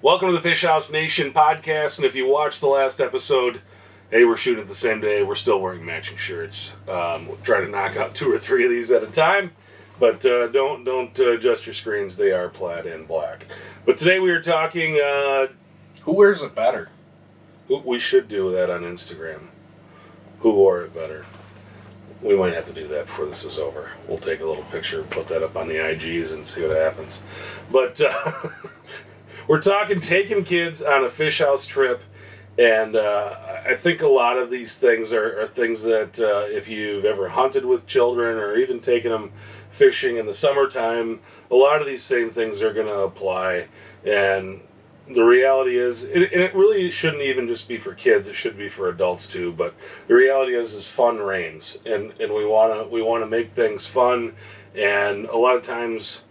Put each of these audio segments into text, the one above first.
Welcome to the Fish House Nation podcast, and if you watched the last episode, hey, we're shooting it the same day. We're still wearing matching shirts. We'll try to knock out 2 or 3 of these at a time, but don't adjust your screens. They are plaid and black. But today we are talking. Who wears it better? We should do that on Instagram. Who wore it better? We might have to do that before this is over. We'll take a little picture, put that up on the IGs, and see what happens. But we're talking taking kids on a fish house trip, and I think a lot of these things are things that if you've ever hunted with children or even taken them fishing in the summertime, a lot of these same things are going to apply. And the reality is, and it really shouldn't even just be for kids, it should be for adults too, but the reality is fun reigns, and we want to make things fun, and a lot of times,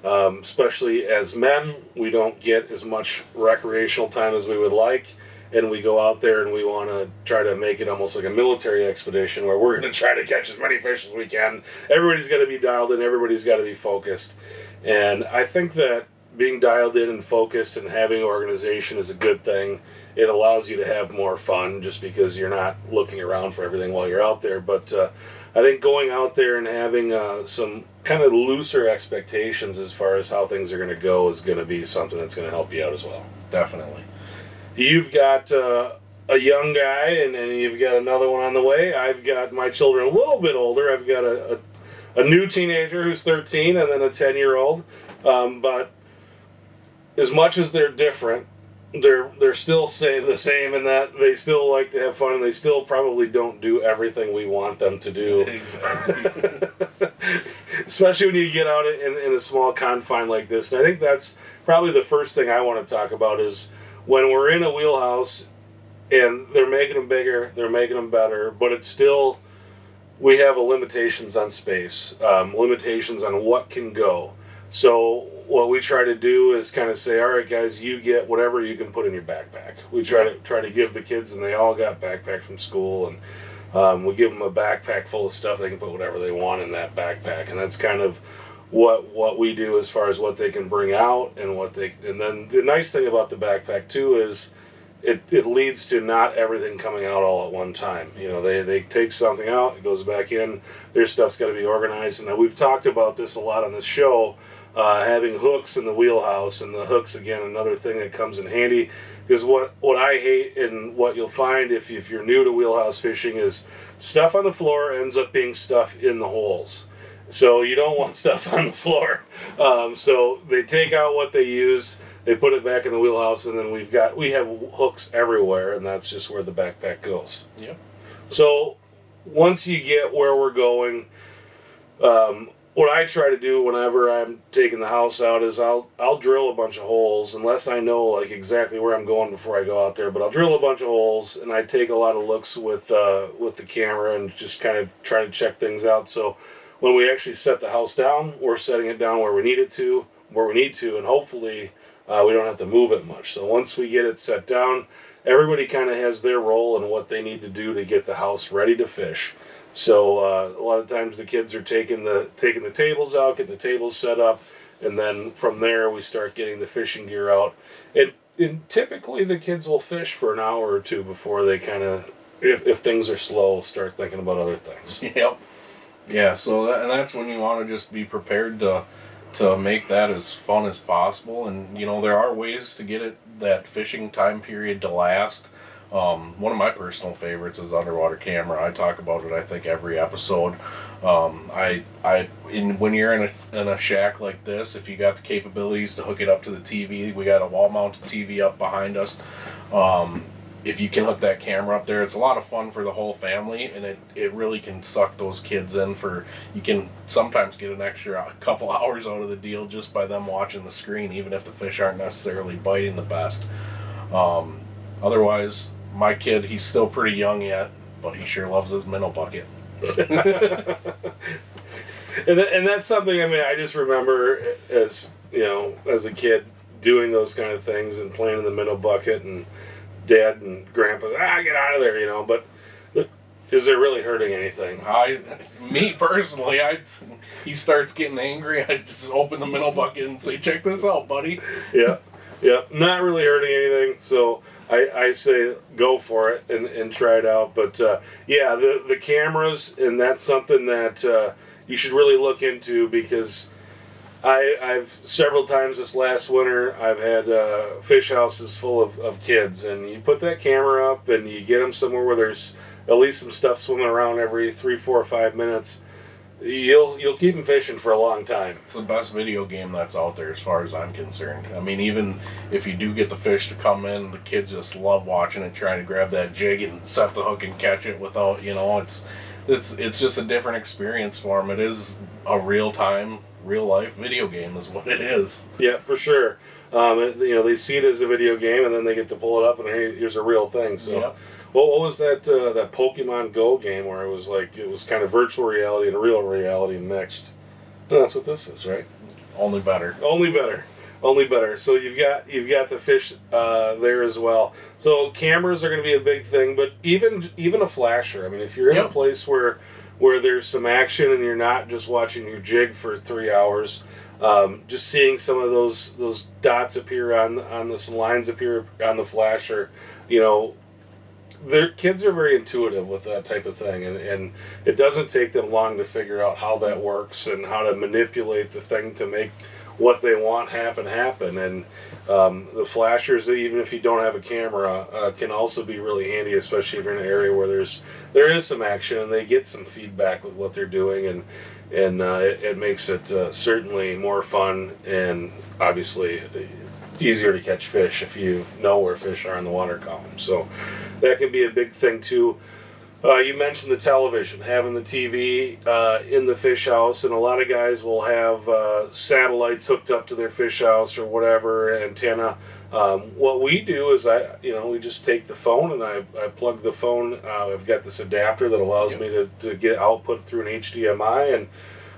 especially as men, we don't get as much recreational time as we would like, and we go out there and we want to try to make it almost like a military expedition where we're going to try to catch as many fish as we can. Everybody's got to be dialed in, everybody's got to be focused, and I think that being dialed in and focused and having organization is a good thing. It allows you to have more fun just because you're not looking around for everything while you're out there. But I think going out there and having some kind of looser expectations as far as how things are going to go is going to be something that's going to help you out as well. Definitely. You've got a young guy and you've got another one on the way. I've got my children a little bit older. I've got a new teenager who's 13 and then a 10-year-old. But as much as they're different, they're still the same in that they still like to have fun and they still probably don't do everything we want them to do. Exactly. Especially when you get out in a small confine like this. And I think that's probably the first thing I want to talk about is when we're in a wheelhouse and they're making them bigger, they're making them better, but it's still, we have limitations on space, limitations on what can go. So what we try to do is kind of say, all right, guys, you get whatever you can put in your backpack. We try to give the kids, and they all got backpacks from school, and we give them a backpack full of stuff. They can put whatever they want in that backpack, and that's kind of what we do as far as what they can bring out and And then the nice thing about the backpack too is it leads to not everything coming out all at one time. You know, they take something out, it goes back in. Their stuff's got to be organized, and we've talked about this a lot on this show. Having hooks in the wheelhouse, and the hooks, again, another thing that comes in handy, because what I hate and what you'll find if you're new to wheelhouse fishing is stuff on the floor ends up being stuff in the holes. So you don't want stuff on the floor. So they take out what they use, they put it back in the wheelhouse, and then we have hooks everywhere, and that's just where the backpack goes. Yep. So once you get where we're going, what I try to do whenever I'm taking the house out is I'll drill a bunch of holes, unless I know like exactly where I'm going before I go out there. But I'll drill a bunch of holes, and I take a lot of looks with the camera and just kind of try to check things out. So when we actually set the house down, we're setting it down where we need to, and hopefully we don't have to move it much. So once we get it set down, everybody kind of has their role and what they need to do to get the house ready to fish. So a lot of times the kids are taking the tables out, getting the tables set up, and then from there we start getting the fishing gear out. And typically the kids will fish for an hour or two before they kind of, if things are slow, start thinking about other things. Yep. Yeah. So that's when you want to just be prepared to make that as fun as possible. And there are ways to get that fishing time period to last. One of my personal favorites is underwater camera. I talk about it, I think, every episode. When you're in a shack like this, if you got the capabilities to hook it up to the TV, we got a wall-mounted TV up behind us. If you can hook that camera up there, it's a lot of fun for the whole family, and it really can suck those kids in you can sometimes get an extra couple hours out of the deal just by them watching the screen, even if the fish aren't necessarily biting the best. Otherwise, my kid, he's still pretty young yet, but he sure loves his minnow bucket. and that's something, I just remember as a kid doing those kind of things and playing in the minnow bucket, and Dad and Grandpa, get out of there, but is it really hurting anything? Me personally, he starts getting angry, I just open the minnow bucket and say, check this out, buddy. Yeah. Yep, not really hurting anything. So I say go for it and try it out. But yeah, the cameras, and that's something that you should really look into, because I've several times this last winter I've had fish houses full of kids, and you put that camera up and you get them somewhere where there's at least some stuff swimming around every 3, 4, or 5 minutes. You'll keep them fishing for a long time. It's the best video game that's out there as far as I'm concerned. I mean, even if you do get the fish to come in, the kids just love watching it, trying to grab that jig and set the hook and catch it without, it's just a different experience for them. It is a real-time, real-life video game is what it is. Yeah, for sure. They see it as a video game, and then they get to pull it up, and here's a real thing. So. Yep. Well, what was that Pokemon Go game where it was kind of virtual reality and real reality mixed? No, that's what this is, right? Only better. Only better. So you've got the fish there as well. So cameras are going to be a big thing, but even a flasher. I mean, if you're in a place where there's some action and you're not just watching your jig for 3 hours, just seeing some of those dots appear on some lines appear on the flasher, their kids are very intuitive with that type of thing, and it doesn't take them long to figure out how that works and how to manipulate the thing to make what they want happen. And the flashers, even if you don't have a camera, can also be really handy, especially if you're in an area where there is some action and they get some feedback with what they're doing, and it makes it certainly more fun and obviously easier to catch fish if you know where fish are in the water column. So that can be a big thing too. You mentioned the television, having the TV in the fish house, and a lot of guys will have satellites hooked up to their fish house or whatever, antenna. What we do is we just take the phone and I plug the phone. I've got this adapter that allows me to get output through an HDMI, and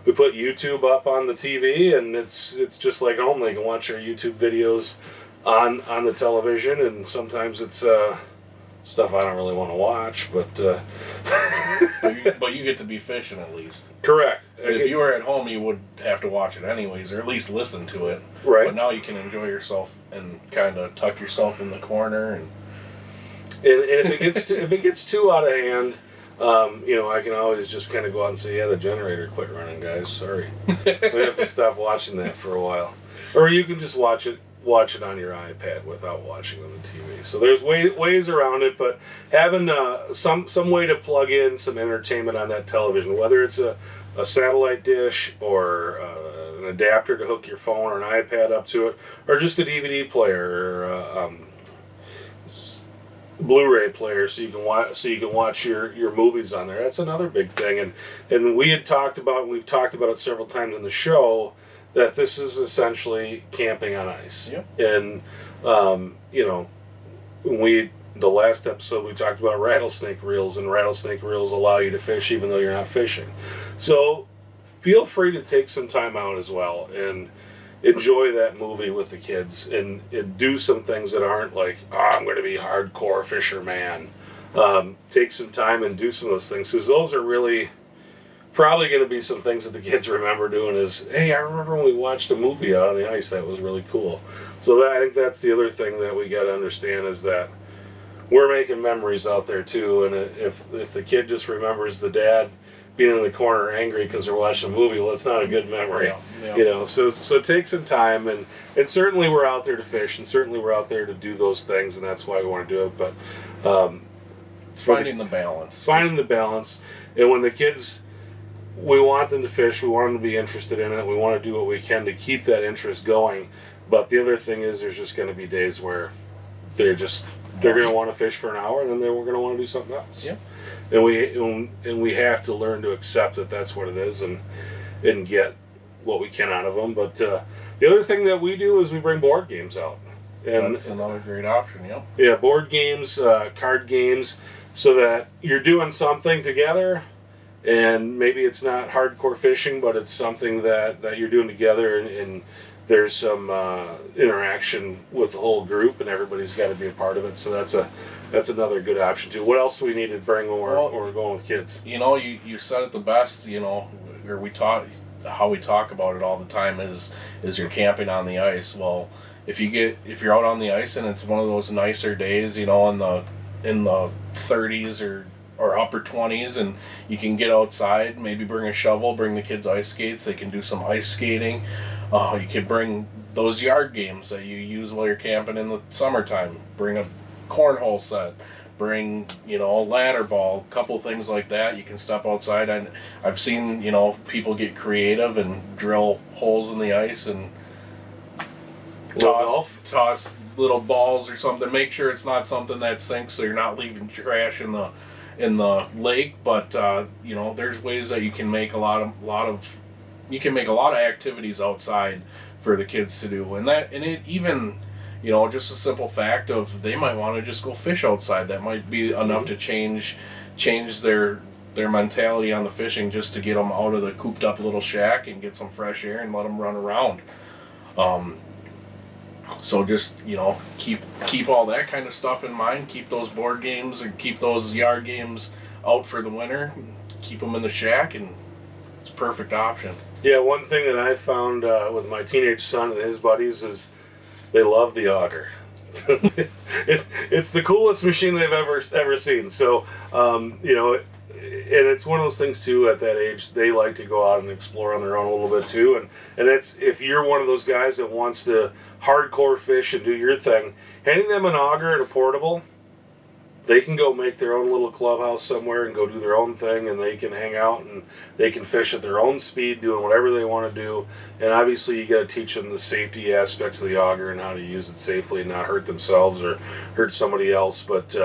we put YouTube up on the TV, and it's just like home. They can watch our YouTube videos on the television, and sometimes it's stuff I don't really want to watch, but but you get to be fishing at least. Correct. If you were at home, you would have to watch it anyways, or at least listen to it. Right. But now you can enjoy yourself and kind of tuck yourself in the corner, and if it gets too out of hand, I can always just kind of go out and say, yeah, the generator quit running, guys. Sorry. We have to stop watching that for a while. Or you can just watch it on your iPad without watching on the TV. So there's ways around it, but having some way to plug in some entertainment on that television, whether it's a satellite dish or an adapter to hook your phone or an iPad up to it, or just a DVD player or Blu-ray player, so you can watch your movies on there. That's another big thing, and we've talked about it several times in the show, that this is essentially camping on ice. Yep. And the last episode we talked about rattlesnake reels, and rattlesnake reels allow you to fish even though you're not fishing. So feel free to take some time out as well and enjoy that movie with the kids, and do some things that aren't like, I'm going to be hardcore fisherman. Take some time and do some of those things, because those are really probably going to be some things that the kids remember doing. Is, hey, I remember when we watched a movie out on the ice, that was really cool. So I think that's the other thing that we got to understand, is that we're making memories out there too, and if the kid just remembers the dad being in the corner angry because they're watching a movie, well, it's not a good memory. Yeah. So take some time, and certainly we're out there to fish, and certainly we're out there to do those things, and that's why we want to do it. But it's finding the balance. And when the kids, we want them to fish, we want them to be interested in it, we want to do what we can to keep that interest going. But the other thing is, there's just going to be days where they're going to want to fish for an hour, and then we're going to want to do something else. Yeah. And we have to learn to accept that that's what it is, and get what we can out of them. But the other thing that we do is we bring board games out. And that's another great option. Yep. Yeah, board games, card games, so that you're doing something together, and maybe it's not hardcore fishing, but it's something that you're doing together, and there's some interaction with the whole group, and everybody's got to be a part of it. So that's another good option too. What else do we need to bring when we're going with kids? You said it the best. Or how we talk about it all the time is you're camping on the ice. Well, if you're out on the ice and it's one of those nicer days, in the 30s or upper 20s, and you can get outside, maybe bring a shovel, bring the kids ice skates, they can do some ice skating. You can bring those yard games that you use while you're camping in the summertime. Bring a cornhole set, bring, a ladder ball, a couple things like that. You can step outside, and I've seen, people get creative and drill holes in the ice and toss little balls or something. Make sure it's not something that sinks, so you're not leaving trash in the lake. But there's ways that you can make a lot of activities outside for the kids to do, and it even, just a simple fact of they might want to just go fish outside. That might be enough to change their mentality on the fishing, just to get them out of the cooped up little shack and get some fresh air and let them run around. So just, keep all that kind of stuff in mind. Keep those board games and keep those yard games out for the winter. Keep them in the shack, and it's a perfect option. Yeah, one thing that I found with my teenage son and his buddies is they love the auger. It's the coolest machine they've ever seen. So, and it's one of those things too. At that age, they like to go out and explore on their own a little bit too. And it's, if you're one of those guys that wants to hardcore fish and do your thing, handing them an auger and a portable, they can go make their own little clubhouse somewhere and go do their own thing, and they can hang out and they can fish at their own speed, doing whatever they want to do. And obviously, you got to teach them the safety aspects of the auger and how to use it safely and not hurt themselves or hurt somebody else. But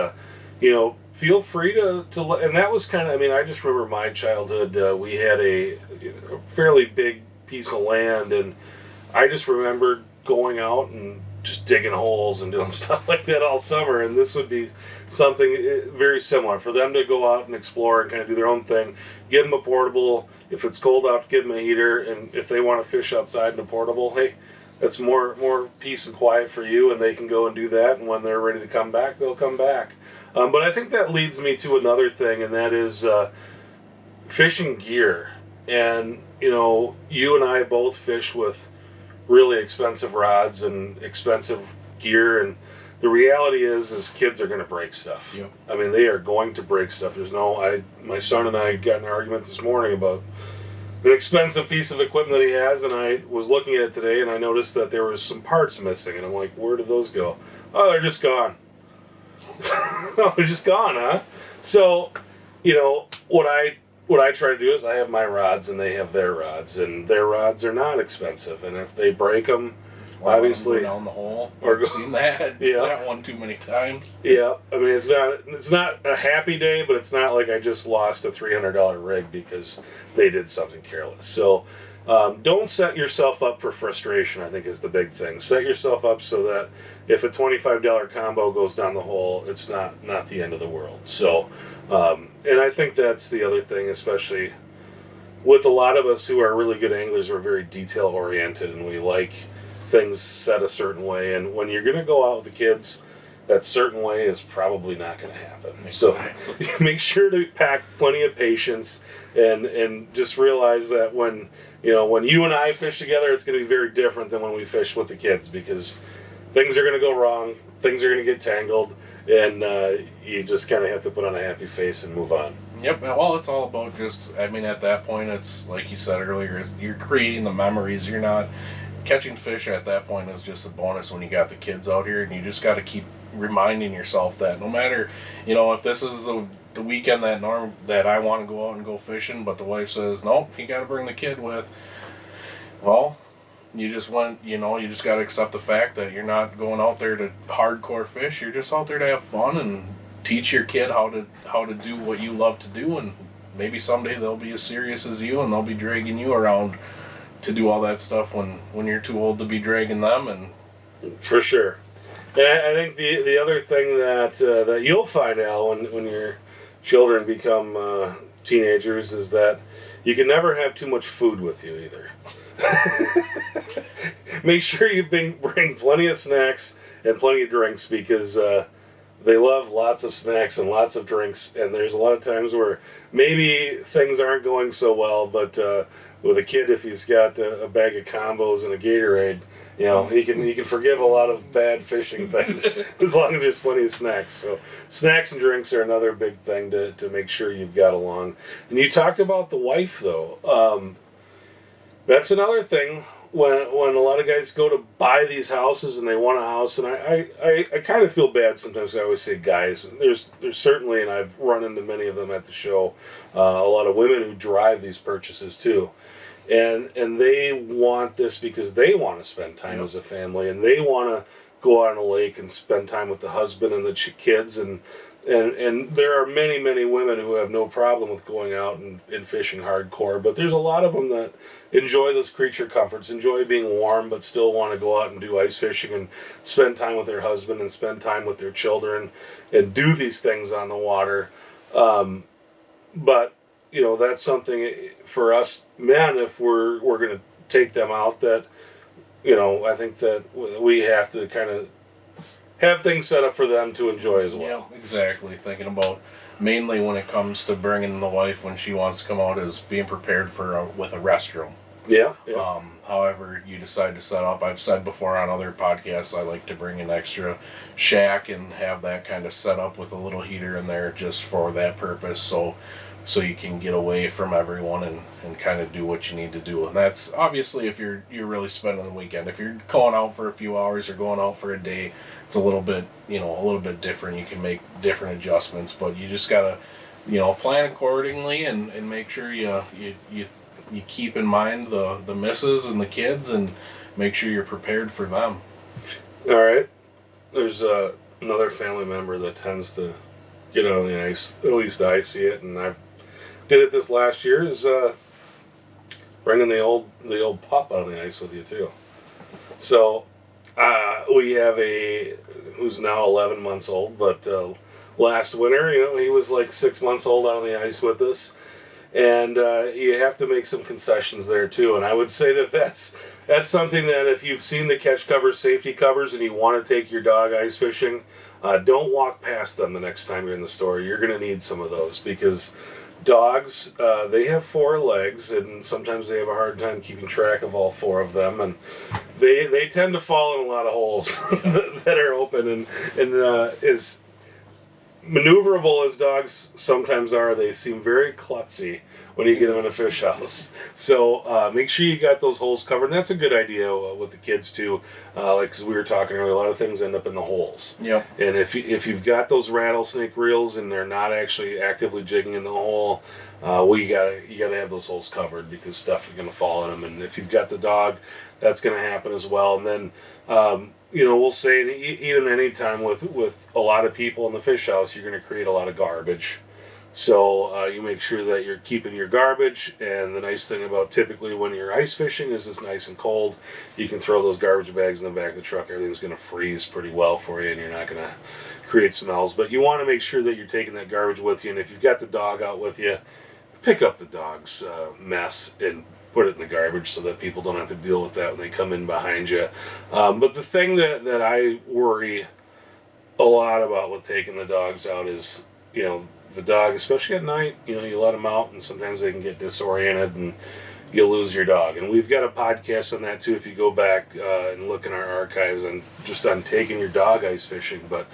feel free to. And that was kind of. I mean, I just remember my childhood. We had a fairly big piece of land, and I just remember going out and just digging holes and doing stuff like that all summer. And this would be something very similar for them to go out and explore and kind of do their own thing. Give them a portable. If it's cold out, give them a heater. And if they want to fish outside in a portable, hey, that's more peace and quiet for you, and they can go and do that. And when they're ready to come back, they'll come back. But I think that leads me to another thing, and that is fishing gear. And you and I both fish with really expensive rods and expensive gear, and the reality is kids are going to break stuff. Yep. I mean, they are going to break stuff. My son and I got in an argument this morning about an expensive piece of equipment that he has, and I was looking at it today, and I noticed that there was some parts missing, and I'm like, where did those go? Oh, they're just gone. Oh, they're just gone, huh? So, what I try to do is I have my rods and they have their rods, and their rods are not expensive. And if they break them, obviously go down the hole. I've seen that. Yeah, that one too many times. Yeah, I mean it's not a happy day, but it's not like I just lost a $300 rig because they did something careless. So don't set yourself up for frustration, I think, is the big thing. Set yourself up so that if a $25 combo goes down the hole, it's not the end of the world. So. And I think that's the other thing, especially with a lot of us who are really good anglers. We're very detail oriented, and we like things set a certain way. And when you're going to go out with the kids, that certain way is probably not going to happen. So make sure to pack plenty of patience, and just realize that when you and I fish together, it's going to be very different than when we fish with the kids, because things are going to go wrong, things are going to get tangled. And you just kind of have to put on a happy face and move on. Yep. Well, it's all about at that point, it's like you said earlier, you're creating the memories. You're not catching fish at that point is just a bonus when you got the kids out here, and you just got to keep reminding yourself that no matter, if this is the weekend that I want to go out and go fishing, but the wife says, nope, you got to bring the kid with. Well, you just got to accept the fact that you're not going out there to hardcore fish. You're just out there to have fun and teach your kid how to do what you love to do, and maybe someday they'll be as serious as you, and they'll be dragging you around to do all that stuff when you're too old to be dragging them. And for sure. And I think the other thing that you'll find out when your children become teenagers is that you can never have too much food with you either. Make sure you bring plenty of snacks and plenty of drinks, because they love lots of snacks and lots of drinks, and there's a lot of times where maybe things aren't going so well, but with a kid, if he's got a bag of combos and a Gatorade, You know, he can forgive a lot of bad fishing things as long as there's plenty of snacks. So snacks and drinks are another big thing to make sure you've got along. And you talked about the wife though. That's another thing when a lot of guys go to buy these houses and they want a house, and I kind of feel bad sometimes. I always say guys. There's certainly, and I've run into many of them at the show, a lot of women who drive these purchases too. And they want this because they want to spend time as a family, and they want to go out on a lake and spend time with the husband and the kids, and there are many women who have no problem with going out and fishing hardcore, but there's a lot of them that enjoy those creature comforts, enjoy being warm, but still want to go out and do ice fishing and spend time with their husband and spend time with their children and do these things on the water. But you know, that's something for us men, if we're going to take them out, that, you know, I think that we have to kind of have things set up for them to enjoy as well. Yeah, exactly. Thinking about mainly when it comes to bringing the wife when she wants to come out is being prepared for with a restroom. Yeah. However you decide to set up, I've said before on other podcasts, I like to bring an extra shack and have that kind of set up with a little heater in there just for that purpose. So you can get away from everyone and kind of do what you need to do. And that's obviously if you're really spending the weekend. If you're going out for a few hours or going out for a day, it's a little bit different. You can make different adjustments, but you just gotta, plan accordingly and make sure you keep in mind the missus and the kids and make sure you're prepared for them. All right. There's another family member that tends to get out on the ice. At least I see it, and I've did it this last year, is bringing the old pup out on the ice with you too. So we have who's now 11 months old, but last winter, he was like 6 months old out on the ice with us, and you have to make some concessions there too. And I would say that's something that if you've seen the catch covers, safety covers, and you want to take your dog ice fishing, don't walk past them the next time you're in the store. You're going to need some of those, because dogs, they have 4 legs, and sometimes they have a hard time keeping track of all 4 of them, and they tend to fall in a lot of holes that are open, and as maneuverable as dogs sometimes are, they seem very klutzy when you get them in a fish house. So make sure you got those holes covered, and that's a good idea with the kids too. Like, as we were talking earlier, a lot of things end up in the holes. Yep. And if you've got those rattlesnake reels and they're not actually actively jigging in the hole, you gotta have those holes covered, because stuff is gonna fall in them. And if you've got the dog, that's gonna happen as well. And then we'll say even any time with a lot of people in the fish house, you're gonna create a lot of garbage. So you make sure that you're keeping your garbage, and the nice thing about typically when you're ice fishing is it's nice and cold. You can throw those garbage bags in the back of the truck. Everything's going to freeze pretty well for you, and you're not going to create smells. But you want to make sure that you're taking that garbage with you, and if you've got the dog out with you, pick up the dog's mess and put it in the garbage so that people don't have to deal with that when they come in behind you. But the thing that I worry a lot about with taking the dogs out is, the dog, especially at night, you let them out, and sometimes they can get disoriented and you'll lose your dog. And we've got a podcast on that too, if you go back and look in our archives, and just on taking your dog ice fishing. But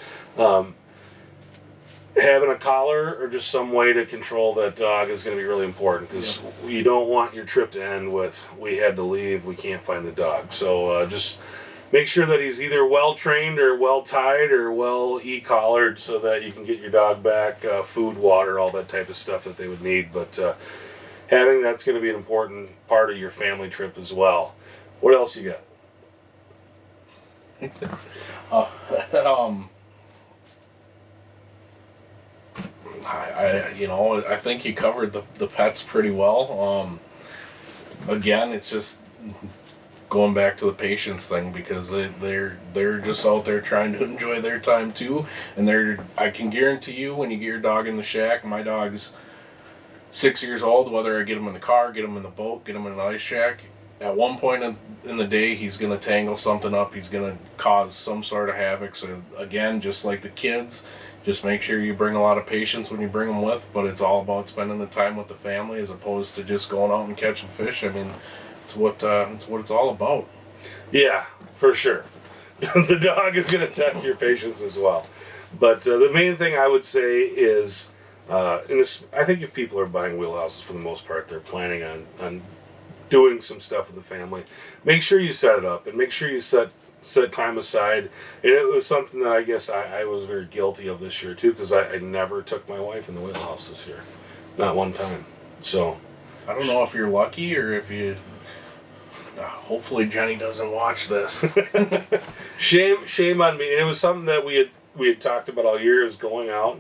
having a collar or just some way to control that dog is going to be really important, because you don't want your trip to end with, we had to leave, we can't find the dog. So just make sure that he's either well trained or well tied or well e-collared, so that you can get your dog back, food, water, all that type of stuff that they would need. But having that's going to be an important part of your family trip as well. What else you got? I think you covered the pets pretty well. Again, it's just going back to the patience thing, because they're just out there trying to enjoy their time too, and I can guarantee you, when you get your dog in the shack, my dog's 6 years old, whether I get him in the car, get him in the boat, get him in an ice shack, at one point in the day he's going to tangle something up, he's going to cause some sort of havoc. So again, just like the kids, just make sure you bring a lot of patience when you bring them with, but it's all about spending the time with the family as opposed to just going out and catching fish. I mean, it's what it's all about. Yeah, for sure. The dog is going to test your patience as well. But the main thing I would say is, I think if people are buying wheelhouses for the most part, they're planning on doing some stuff with the family. Make sure you set it up and make sure you set time aside. And it was something that I guess I was very guilty of this year too, because I never took my wife in the wheelhouse this year, not one time. So I don't know if you're lucky or if you. Hopefully Jenny doesn't watch this. shame on me. And it was something that we had talked about all year, is going out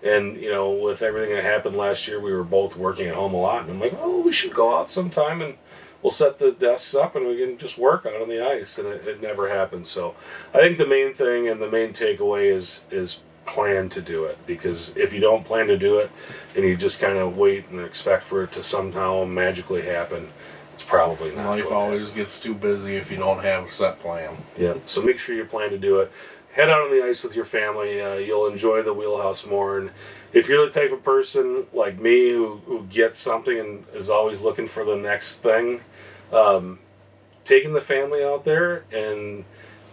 and you know, with everything that happened last year, we were both working at home a lot, and I'm like, oh, we should go out sometime and we'll set the desks up and we can just work out on the ice, and it never happened. So I think the main thing and the main takeaway is plan to do it, because if you don't plan to do it and you just kind of wait and expect for it to somehow magically happen, it's probably not. Life always gets too busy if you don't have a set plan. Yeah, so make sure you plan to do it. Head out on the ice with your family. You'll enjoy the wheelhouse more. And if you're the type of person like me who gets something and is always looking for the next thing, taking the family out there and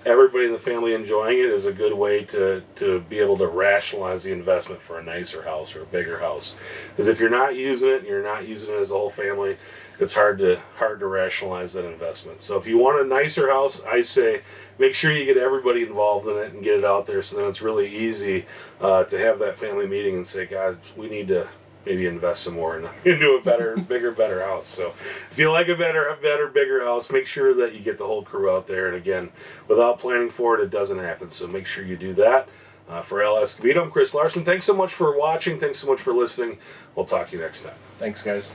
everybody in the family enjoying it is a good way to be able to rationalize the investment for a nicer house or a bigger house. Because if you're not using it and you're not using it as a whole family, it's hard to rationalize that investment. So if you want a nicer house, I say make sure you get everybody involved in it and get it out there, so then it's really easy to have that family meeting and say, guys, we need to maybe invest some more into a better, bigger, better house. So if you like a better, bigger house, make sure that you get the whole crew out there. And again, without planning for it, it doesn't happen. So make sure you do that. For LS Escobedo, I'm Chris Larson. Thanks so much for watching. Thanks so much for listening. We'll talk to you next time. Thanks, guys.